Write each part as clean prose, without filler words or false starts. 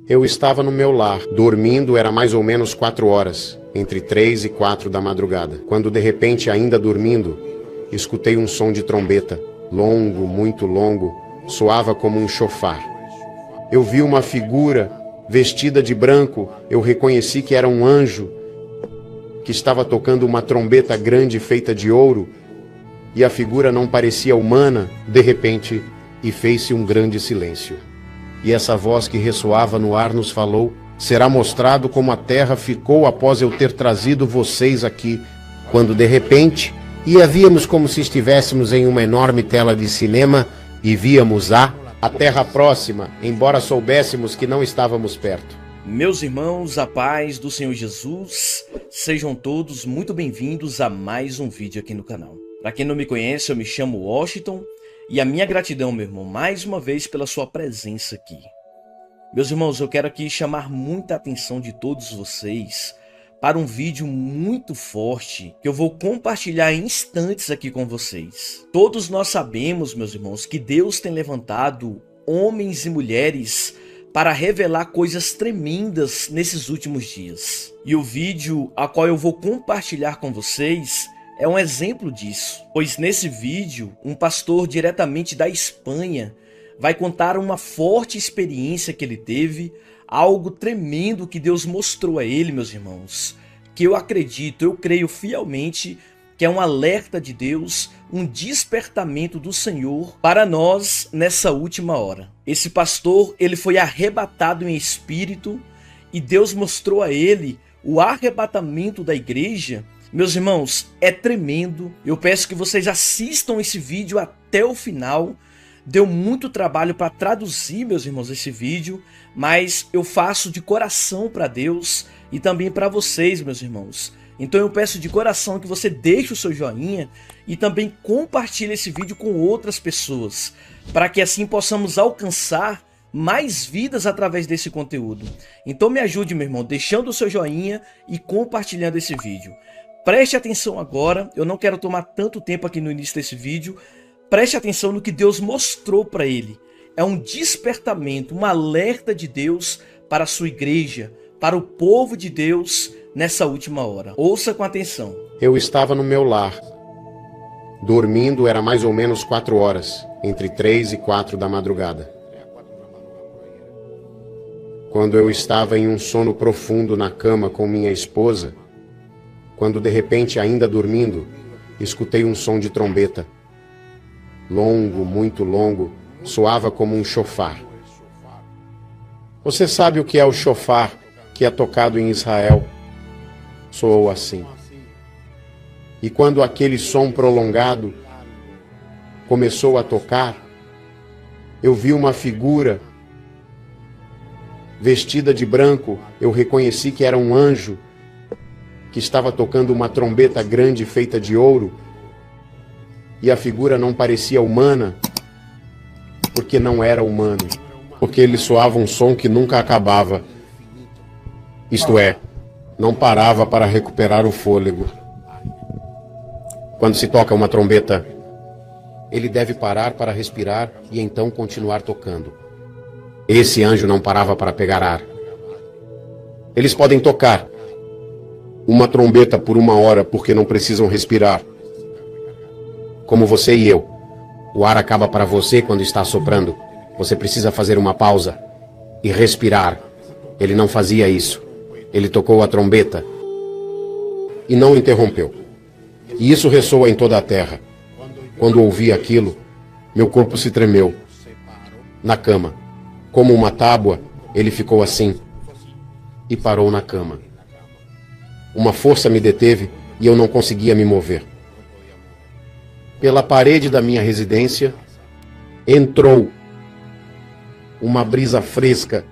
Eu estava no meu lar, dormindo, era mais ou menos 4 horas, entre 3 e 4 da madrugada, quando de repente, ainda dormindo, escutei um som de trombeta, longo, muito longo, soava como um chofar. Eu vi uma figura vestida de branco, eu reconheci que era um anjo, que estava tocando uma trombeta grande feita de ouro, e a figura não parecia humana, de repente, e fez-se um grande silêncio. E essa voz que ressoava no ar nos falou: será mostrado como a terra ficou após eu ter trazido vocês aqui, quando de repente, e havíamos como se estivéssemos em uma enorme tela de cinema, e víamos a terra próxima, embora soubéssemos que não estávamos perto. Meus irmãos, a paz do Senhor Jesus, sejam todos muito bem-vindos a mais um vídeo aqui no canal. Para quem não me conhece, eu me chamo Washington, e a minha gratidão, meu irmão, mais uma vez pela sua presença aqui. Meus irmãos, eu quero aqui chamar muita atenção de todos vocês para um vídeo muito forte que eu vou compartilhar em instantes aqui com vocês. Todos nós sabemos, meus irmãos, que Deus tem levantado homens e mulheres para revelar coisas tremendas nesses últimos dias. E o vídeo a qual eu vou compartilhar com vocês é um exemplo disso, pois nesse vídeo, um pastor diretamente da Espanha vai contar uma forte experiência que ele teve, algo tremendo que Deus mostrou a ele, meus irmãos, que eu acredito, eu creio fielmente que é um alerta de Deus, um despertamento do Senhor para nós nessa última hora. Esse pastor, ele foi arrebatado em espírito e Deus mostrou a ele o arrebatamento da igreja. Meus irmãos, é tremendo. Eu peço que vocês assistam esse vídeo até o final. Deu muito trabalho para traduzir, meus irmãos, esse vídeo, mas eu faço de coração para Deus e também para vocês, meus irmãos. Então eu peço de coração que você deixe o seu joinha e também compartilhe esse vídeo com outras pessoas, para que assim possamos alcançar mais vidas através desse conteúdo. Então me ajude, meu irmão, deixando o seu joinha e compartilhando esse vídeo. Preste atenção agora, eu não quero tomar tanto tempo aqui no início desse vídeo. Preste atenção no que Deus mostrou para ele. É um despertamento, um alerta de Deus para a sua igreja, para o povo de Deus nessa última hora. Ouça com atenção. Eu estava no meu lar, dormindo, era mais ou menos 4 horas, entre 3 e 4 da madrugada. Quando eu estava em um sono profundo na cama com minha esposa, quando de repente, ainda dormindo, escutei um som de trombeta. Longo, muito longo, soava como um chofar. Você sabe o que é o chofar que é tocado em Israel? Soou assim. E quando aquele som prolongado começou a tocar, eu vi uma figura vestida de branco. Eu reconheci que era um anjo que estava tocando uma trombeta grande feita de ouro, e a figura não parecia humana, porque não era humano, porque ele soava um som que nunca acabava, isto é, não parava para recuperar o fôlego. Quando se toca uma trombeta, ele deve parar para respirar e então continuar tocando. Esse anjo não parava para pegar ar. Eles podem tocar uma trombeta por 1 hora porque não precisam respirar. Como você e eu. O ar acaba para você quando está soprando. Você precisa fazer uma pausa e respirar. Ele não fazia isso. Ele tocou a trombeta e não interrompeu. E isso ressoa em toda a terra. Quando ouvi aquilo, meu corpo se tremeu. Na cama, como uma tábua, ele ficou assim e parou na cama. Uma força me deteve e eu não conseguia me mover. Pela parede da minha residência, entrou uma brisa fresca,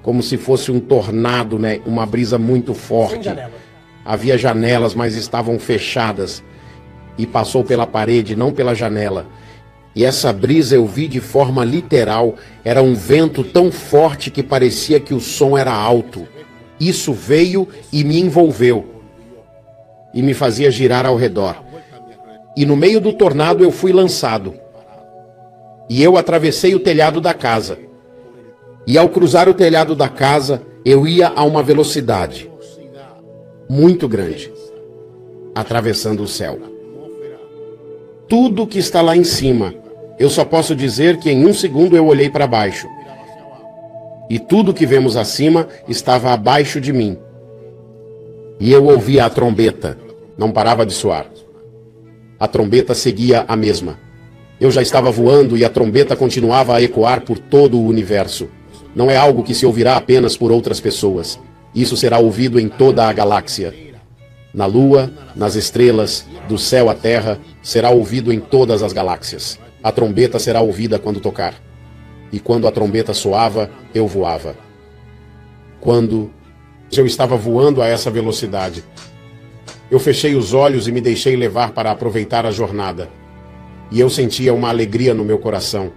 como se fosse um tornado, né? Uma brisa muito forte. Havia janelas, mas estavam fechadas. E passou pela parede, não pela janela. E essa brisa eu vi de forma literal. Era um vento tão forte que parecia que o som era alto. Isso veio e me envolveu. E me fazia girar ao redor. E no meio do tornado eu fui lançado. E eu atravessei o telhado da casa. E ao cruzar o telhado da casa, eu ia a uma velocidade muito grande, atravessando o céu. Tudo que está lá em cima, eu só posso dizer que em um segundo eu olhei para baixo. E tudo que vemos acima estava abaixo de mim. E eu ouvia a trombeta, não parava de soar. A trombeta seguia a mesma. Eu já estava voando e a trombeta continuava a ecoar por todo o universo. Não é algo que se ouvirá apenas por outras pessoas. Isso será ouvido em toda a galáxia. Na Lua, nas estrelas, do céu à terra, será ouvido em todas as galáxias. A trombeta será ouvida quando tocar. E quando a trombeta soava, eu voava. Quando eu estava voando a essa velocidade, eu fechei os olhos e me deixei levar para aproveitar a jornada. E eu sentia uma alegria no meu coração,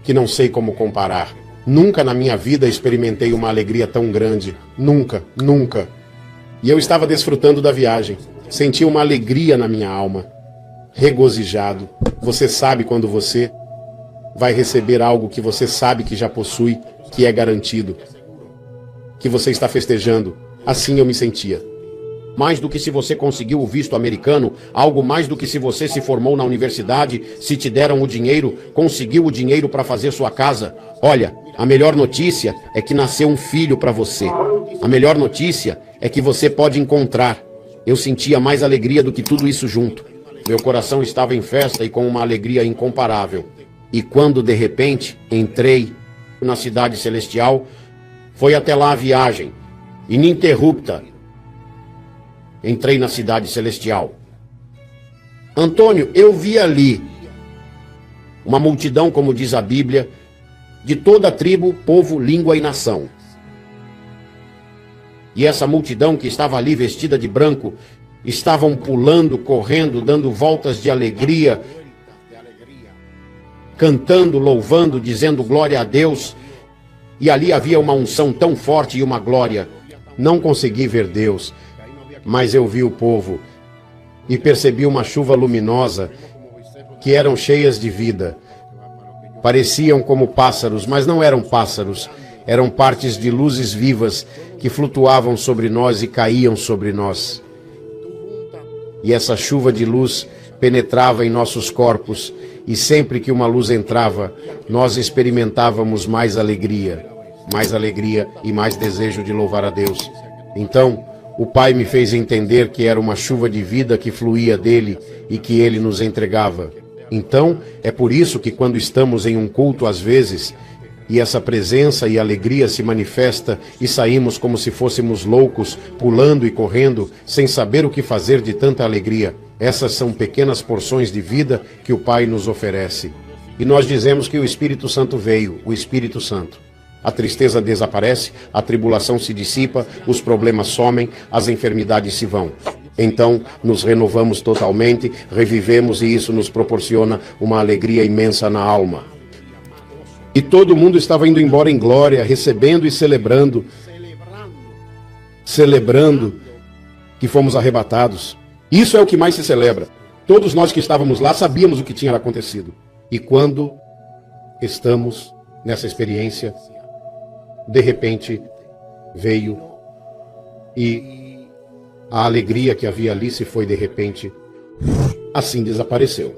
que não sei como comparar. Nunca na minha vida experimentei uma alegria tão grande. Nunca, nunca. E eu estava desfrutando da viagem. Senti uma alegria na minha alma. Regozijado. Você sabe quando você vai receber algo que você sabe que já possui, que é garantido, que você está festejando. Assim eu me sentia. Mais do que se você conseguiu o visto americano, algo mais do que se você se formou na universidade, se te deram o dinheiro, conseguiu o dinheiro para fazer sua casa. Olha, a melhor notícia é que nasceu um filho para você. A melhor notícia é que você pode encontrar. Eu sentia mais alegria do que tudo isso junto. Meu coração estava em festa e com uma alegria incomparável. E quando, de repente, entrei na cidade celestial, foi até lá a viagem, ininterrupta. Entrei na cidade celestial. Antônio, eu vi ali uma multidão, como diz a Bíblia, de toda tribo, povo, língua e nação. E essa multidão que estava ali vestida de branco, estavam pulando, correndo, dando voltas de alegria, cantando, louvando, dizendo glória a Deus. E ali havia uma unção tão forte e uma glória. Não consegui ver Deus, mas eu vi o povo e percebi uma chuva luminosa que eram cheias de vida. Pareciam como pássaros, mas não eram pássaros. Eram partes de luzes vivas que flutuavam sobre nós e caíam sobre nós. E essa chuva de luz penetrava em nossos corpos, e sempre que uma luz entrava, nós experimentávamos mais alegria e mais desejo de louvar a Deus. Então, o Pai me fez entender que era uma chuva de vida que fluía dele e que ele nos entregava. Então, é por isso que quando estamos em um culto às vezes, e essa presença e alegria se manifesta e saímos como se fôssemos loucos, pulando e correndo, sem saber o que fazer de tanta alegria. Essas são pequenas porções de vida que o Pai nos oferece. E nós dizemos que o Espírito Santo veio, o Espírito Santo. A tristeza desaparece, a tribulação se dissipa, os problemas somem, as enfermidades se vão. Então, nos renovamos totalmente, revivemos e isso nos proporciona uma alegria imensa na alma. E todo mundo estava indo embora em glória, recebendo e celebrando que fomos arrebatados. Isso é o que mais se celebra. Todos nós que estávamos lá sabíamos o que tinha acontecido. E quando estamos nessa experiência, de repente veio e a alegria que havia ali se foi de repente. Assim desapareceu.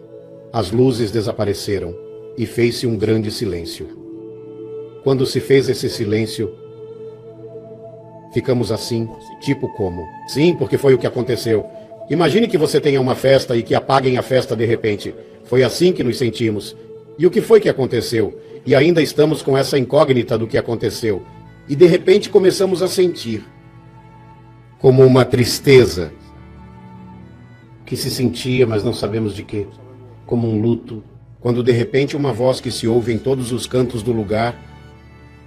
As luzes desapareceram e fez-se um grande silêncio. Quando se fez esse silêncio, ficamos assim, tipo como? Sim, porque foi o que aconteceu. Imagine que você tenha uma festa e que apaguem a festa de repente. Foi assim que nos sentimos. E o que foi que aconteceu? E ainda estamos com essa incógnita do que aconteceu. E de repente começamos a sentir como uma tristeza que se sentia, mas não sabemos de quê. Como um luto. Quando de repente uma voz que se ouve em todos os cantos do lugar,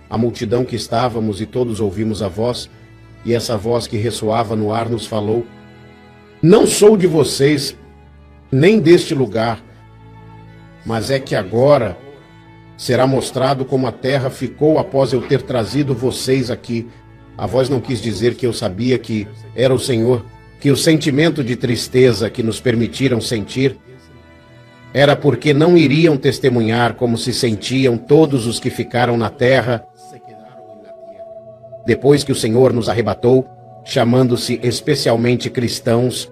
a multidão que estávamos e todos ouvimos a voz, e essa voz que ressoava no ar nos falou: não sou de vocês, nem deste lugar, mas é que agora será mostrado como a terra ficou após eu ter trazido vocês aqui. A voz não quis dizer que eu sabia que era o Senhor, que o sentimento de tristeza que nos permitiram sentir era porque não iriam testemunhar como se sentiam todos os que ficaram na terra depois que o Senhor nos arrebatou, chamando-se especialmente cristãos,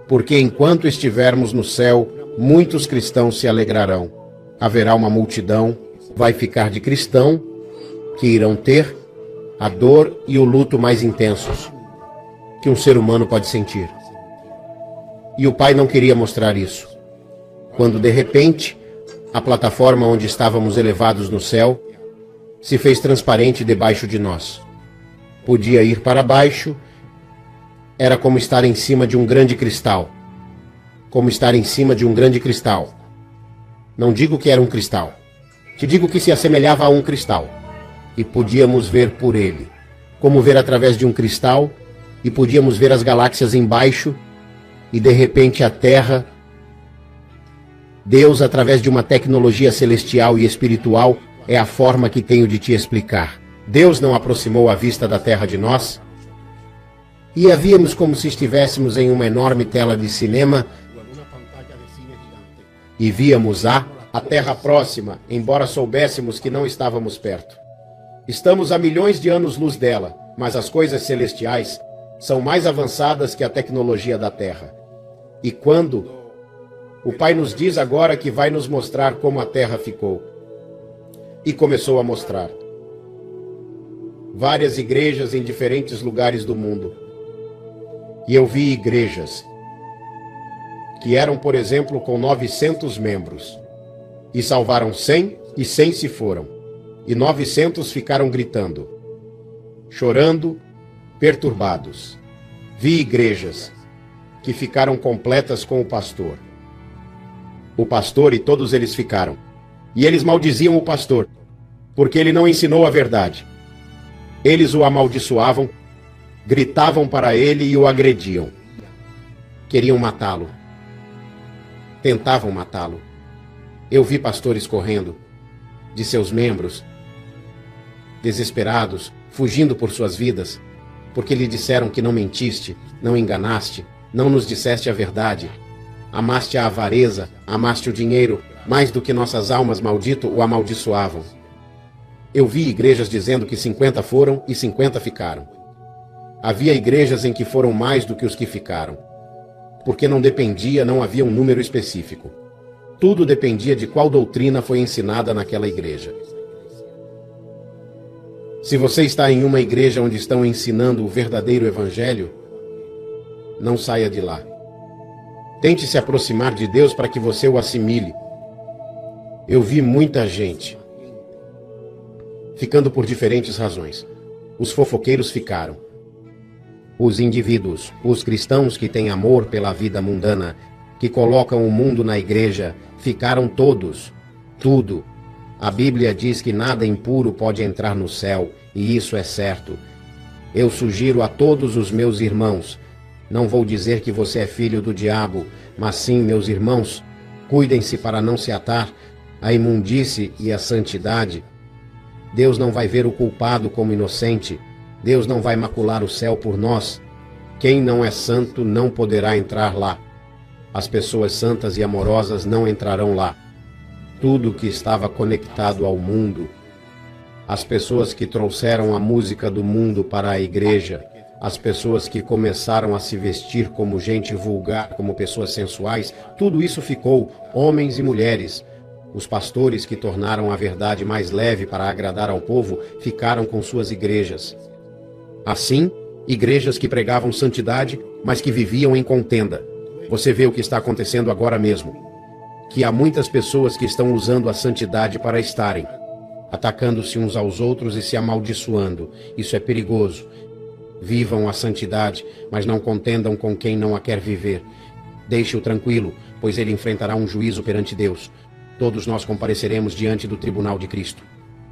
porque enquanto estivermos no céu, muitos cristãos se alegrarão. Haverá uma multidão, vai ficar de cristão, que irão ter a dor e o luto mais intensos que um ser humano pode sentir. E o Pai não queria mostrar isso. Quando de repente, a plataforma onde estávamos elevados no céu se fez transparente debaixo de nós. Podia ir para baixo, era como estar em cima de um grande cristal. Como estar em cima de um grande cristal. Não digo que era um cristal, te digo que se assemelhava a um cristal. E podíamos ver por ele, como ver através de um cristal, e podíamos ver as galáxias embaixo, e de repente a Terra. Deus, através de uma tecnologia celestial e espiritual, é a forma que tenho de te explicar. Deus não aproximou a vista da Terra de nós, e a víamos como se estivéssemos em uma enorme tela de cinema, e víamos a Terra próxima, embora soubéssemos que não estávamos perto. Estamos a milhões de anos-luz dela, mas as coisas celestiais são mais avançadas que a tecnologia da Terra. E quando o Pai nos diz agora que vai nos mostrar como a Terra ficou, e começou a mostrar várias igrejas em diferentes lugares do mundo. E eu vi igrejas que eram, por exemplo, com 900 membros, e salvaram 100 e 100 se foram. E 900 ficaram gritando, chorando, perturbados. Vi igrejas que ficaram completas com o pastor. O pastor e todos eles ficaram. E eles maldiziam o pastor, porque ele não ensinou a verdade. Eles o amaldiçoavam, gritavam para ele e o agrediam. Queriam matá-lo. Tentavam matá-lo. Eu vi pastores correndo de seus membros, desesperados, fugindo por suas vidas, porque lhe disseram que não mentiste, não enganaste, não nos disseste a verdade. Amaste a avareza, amaste o dinheiro, mais do que nossas almas, maldito, o amaldiçoavam. Eu vi igrejas dizendo que 50 foram e 50 ficaram. Havia igrejas em que foram mais do que os que ficaram, porque não dependia, não havia um número específico. Tudo dependia de qual doutrina foi ensinada naquela igreja. Se você está em uma igreja onde estão ensinando o verdadeiro evangelho, não saia de lá. Tente se aproximar de Deus para que você o assimile. Eu vi muita gente ficando por diferentes razões. Os fofoqueiros ficaram. Os indivíduos, os cristãos que têm amor pela vida mundana, que colocam o mundo na igreja, ficaram todos. Tudo. A Bíblia diz que nada impuro pode entrar no céu, e isso é certo. Eu sugiro a todos os meus irmãos, não vou dizer que você é filho do diabo, mas sim, meus irmãos, cuidem-se para não se atar à imundície e à santidade. Deus não vai ver o culpado como inocente. Deus não vai macular o céu por nós. Quem não é santo não poderá entrar lá. As pessoas santas e amorosas não entrarão lá. Tudo que estava conectado ao mundo, as pessoas que trouxeram a música do mundo para a igreja, as pessoas que começaram a se vestir como gente vulgar, como pessoas sensuais, tudo isso ficou, homens e mulheres. Os pastores que tornaram a verdade mais leve para agradar ao povo ficaram com suas igrejas. Assim, igrejas que pregavam santidade, mas que viviam em contenda. Você vê o que está acontecendo agora mesmo. Que há muitas pessoas que estão usando a santidade para estarem, atacando-se uns aos outros e se amaldiçoando. Isso é perigoso. Vivam a santidade, mas não contendam com quem não a quer viver. Deixe-o tranquilo, pois ele enfrentará um juízo perante Deus. Todos nós compareceremos diante do tribunal de Cristo.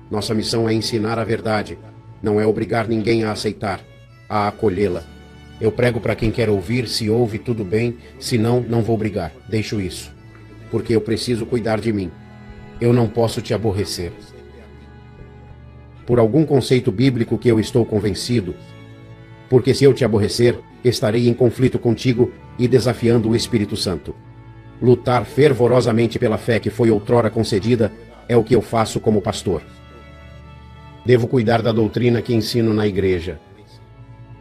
Nossa missão é ensinar a verdade, não é obrigar ninguém a aceitar, a acolhê-la. Eu prego para quem quer ouvir, se ouve, tudo bem, se não, não vou brigar, deixo isso. Porque eu preciso cuidar de mim. Eu não posso te aborrecer. Por algum conceito bíblico que eu estou convencido, porque se eu te aborrecer, estarei em conflito contigo e desafiando o Espírito Santo. Lutar fervorosamente pela fé que foi outrora concedida é o que eu faço como pastor. Devo cuidar da doutrina que ensino na igreja.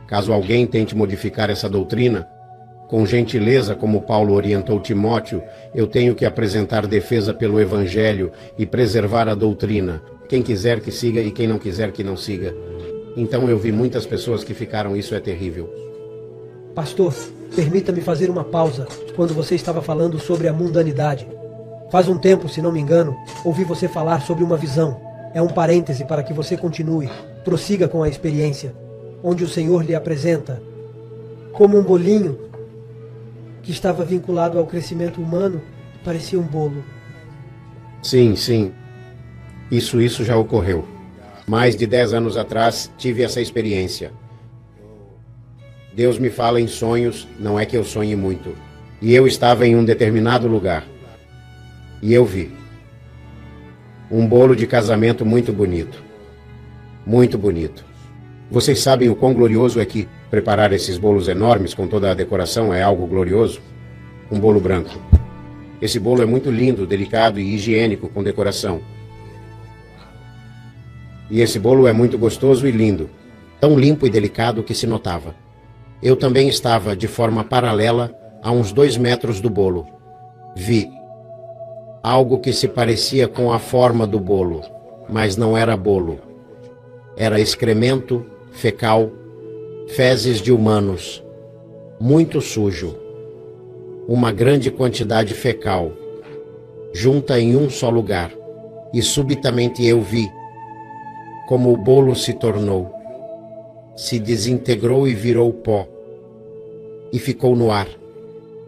Caso alguém tente modificar essa doutrina, com gentileza, como Paulo orientou Timóteo, eu tenho que apresentar defesa pelo Evangelho e preservar a doutrina. Quem quiser que siga e quem não quiser que não siga. Então eu vi muitas pessoas que ficaram, isso é terrível. Pastor, permita-me fazer uma pausa quando você estava falando sobre a mundanidade. Faz um tempo, se não me engano, ouvi você falar sobre uma visão. É um parêntese para que você continue, prossiga com a experiência, onde o Senhor lhe apresenta como um bolinho que estava vinculado ao crescimento humano, parecia um bolo. Sim. Isso já ocorreu. Mais de 10 anos atrás, tive essa experiência. Deus me fala em sonhos, não é que eu sonhe muito. E eu estava em um determinado lugar. E eu vi um bolo de casamento muito bonito. Muito bonito. Vocês sabem o quão glorioso é que preparar esses bolos enormes com toda a decoração é algo glorioso? Um bolo branco. Esse bolo é muito lindo, delicado e higiênico com decoração. E esse bolo é muito gostoso e lindo. Tão limpo e delicado que se notava. Eu também estava de forma paralela a uns 2 metros do bolo. Vi algo que se parecia com a forma do bolo, mas não era bolo. Era excremento fecal, fezes de humanos, muito sujo. Uma grande quantidade fecal, junta em um só lugar. E subitamente eu vi como o bolo se tornou, se desintegrou e virou pó, e ficou no ar.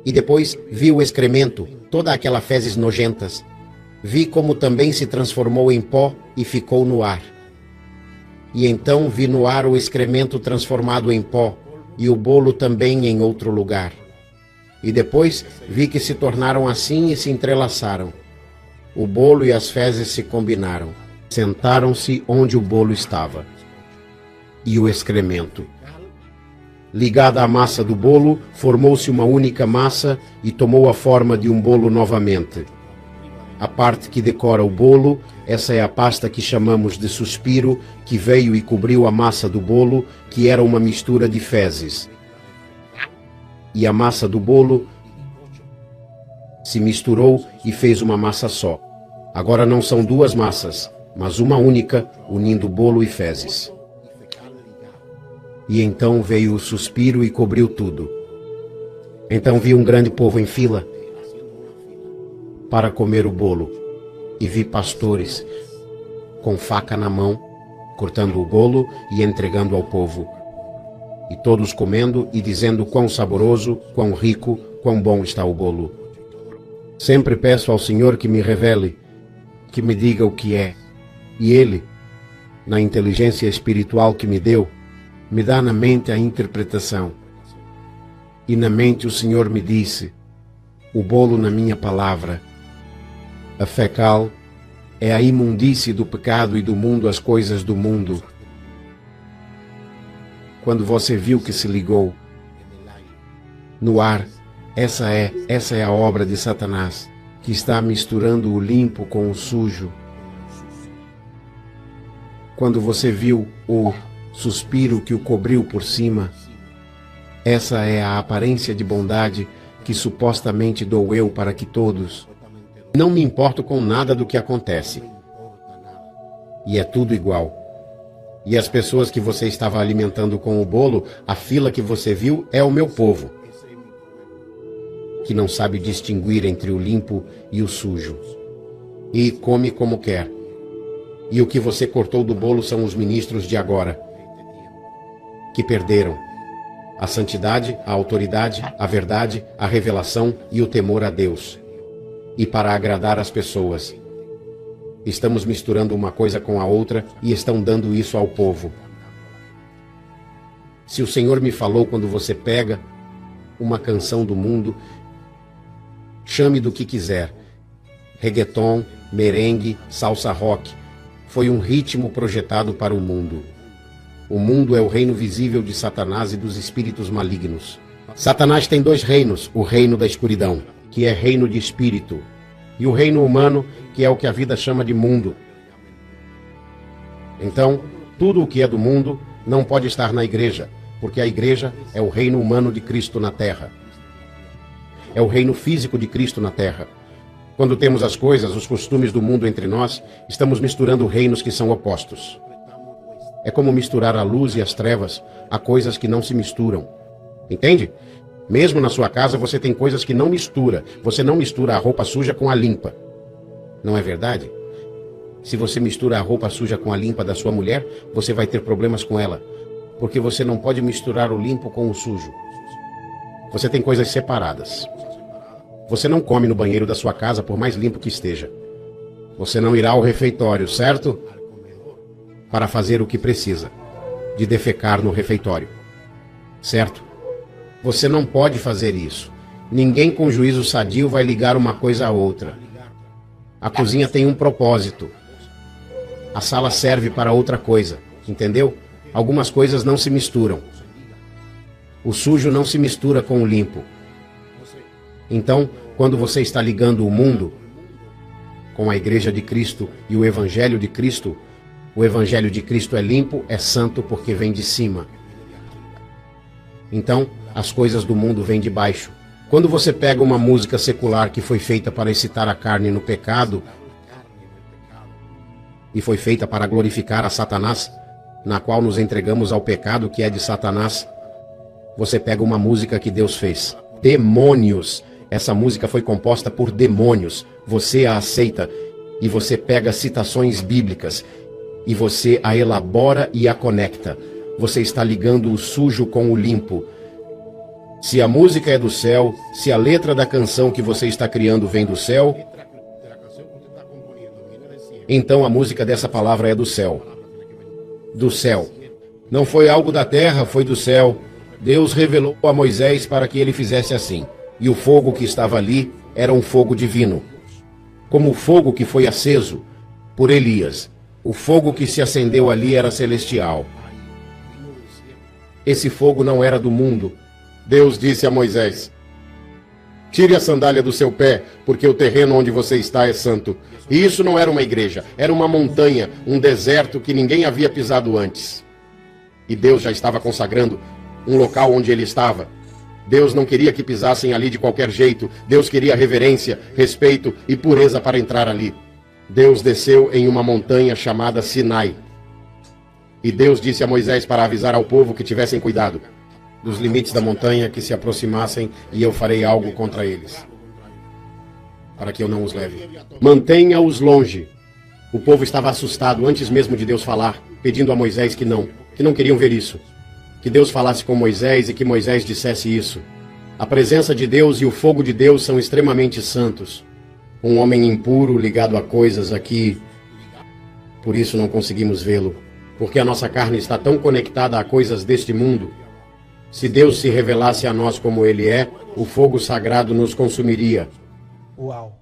E depois vi o excremento, toda aquela fezes nojentas. Vi como também se transformou em pó e ficou no ar. E então vi no ar o excremento transformado em pó, e o bolo também em outro lugar. E depois vi que se tornaram assim e se entrelaçaram. O bolo e as fezes se combinaram. Sentaram-se onde o bolo estava. E o excremento, ligada à massa do bolo, formou-se uma única massa e tomou a forma de um bolo novamente. A parte que decora o bolo, essa é a pasta que chamamos de suspiro, que veio e cobriu a massa do bolo, que era uma mistura de fezes. E a massa do bolo se misturou e fez uma massa só. Agora não são 2 massas, mas uma única, unindo bolo e fezes. E então veio o suspiro e cobriu tudo. Então vi um grande povo em fila para comer o bolo. E vi pastores com faca na mão, cortando o bolo e entregando ao povo. E todos comendo e dizendo quão saboroso, quão rico, quão bom está o bolo. Sempre peço ao Senhor que me revele, que me diga o que é. E Ele, na inteligência espiritual que me deu, me dá na mente a interpretação. E na mente o Senhor me disse, o bolo na minha palavra. A fecal é a imundície do pecado e do mundo, as coisas do mundo. Quando você viu que se ligou no ar, essa é a obra de Satanás, que está misturando o limpo com o sujo. Quando você viu o suspiro que o cobriu por cima, essa é a aparência de bondade que supostamente dou eu para que todos. Não me importo com nada do que acontece. E é tudo igual. E as pessoas que você estava alimentando com o bolo, a fila que você viu é o meu povo, que não sabe distinguir entre o limpo e o sujo, e come como quer. E o que você cortou do bolo são os ministros de agora, que perderam a santidade, a autoridade, a verdade, a revelação e o temor a Deus. E para agradar as pessoas, estamos misturando uma coisa com a outra e estão dando isso ao povo. Se o Senhor me falou quando você pega uma canção do mundo, chame do que quiser, reggaeton, merengue, salsa rock, foi um ritmo projetado para o mundo. O mundo é o reino visível de Satanás e dos espíritos malignos. Satanás tem 2 reinos, o reino da escuridão, que é reino de espírito, e o reino humano, que é o que a vida chama de mundo. Então, tudo o que é do mundo não pode estar na igreja, porque a igreja é o reino humano de Cristo na terra. É o reino físico de Cristo na terra. Quando temos as coisas, os costumes do mundo entre nós, estamos misturando reinos que são opostos. É como misturar a luz e as trevas a coisas que não se misturam. Entende? Mesmo na sua casa você tem coisas que não mistura. Você não mistura a roupa suja com a limpa. Não é verdade? Se você mistura a roupa suja com a limpa da sua mulher, você vai ter problemas com ela. Porque você não pode misturar o limpo com o sujo. Você tem coisas separadas. Você não come no banheiro da sua casa por mais limpo que esteja. Você não irá ao refeitório, certo? Para fazer o que precisa, de defecar no refeitório. Certo? Você não pode fazer isso. Ninguém com juízo sadio vai ligar uma coisa a outra. A cozinha tem um propósito. A sala serve para outra coisa, entendeu? Algumas coisas não se misturam. O sujo não se mistura com o limpo. Então, quando você está ligando o mundo com a Igreja de Cristo e o Evangelho de Cristo é limpo, é santo porque vem de cima. Então, as coisas do mundo vêm de baixo. Quando você pega uma música secular que foi feita para excitar a carne no pecado e foi feita para glorificar a Satanás, na qual nos entregamos ao pecado que é de Satanás, você pega uma música que Deus fez. Demônios! Essa música foi composta por demônios. Você a aceita e você pega citações bíblicas e você a elabora e a conecta. Você está ligando o sujo com o limpo. Se a música é do céu, se a letra da canção que você está criando vem do céu, então a música dessa palavra é do céu. Do céu. Não foi algo da terra, foi do céu. Deus revelou a Moisés para que ele fizesse assim. E o fogo que estava ali era um fogo divino. Como o fogo que foi aceso por Elias. O fogo que se acendeu ali era celestial. Esse fogo não era do mundo. Deus disse a Moisés: tire a sandália do seu pé, porque o terreno onde você está é santo. E isso não era uma igreja, era uma montanha, um deserto que ninguém havia pisado antes. E Deus já estava consagrando um local onde ele estava. Deus não queria que pisassem ali de qualquer jeito. Deus queria reverência, respeito e pureza para entrar ali. Deus desceu em uma montanha chamada Sinai. E Deus disse a Moisés para avisar ao povo que tivessem cuidado dos limites da montanha, que se aproximassem, e eu farei algo contra eles, para que eu não os leve. Mantenha-os longe. O povo estava assustado antes mesmo de Deus falar, pedindo a Moisés que não queriam ver isso. Que Deus falasse com Moisés e que Moisés dissesse isso. A presença de Deus e o fogo de Deus são extremamente santos. Um homem impuro ligado a coisas aqui, por isso não conseguimos vê-lo, porque a nossa carne está tão conectada a coisas deste mundo. Se Deus se revelasse a nós como Ele é, o fogo sagrado nos consumiria. Uau!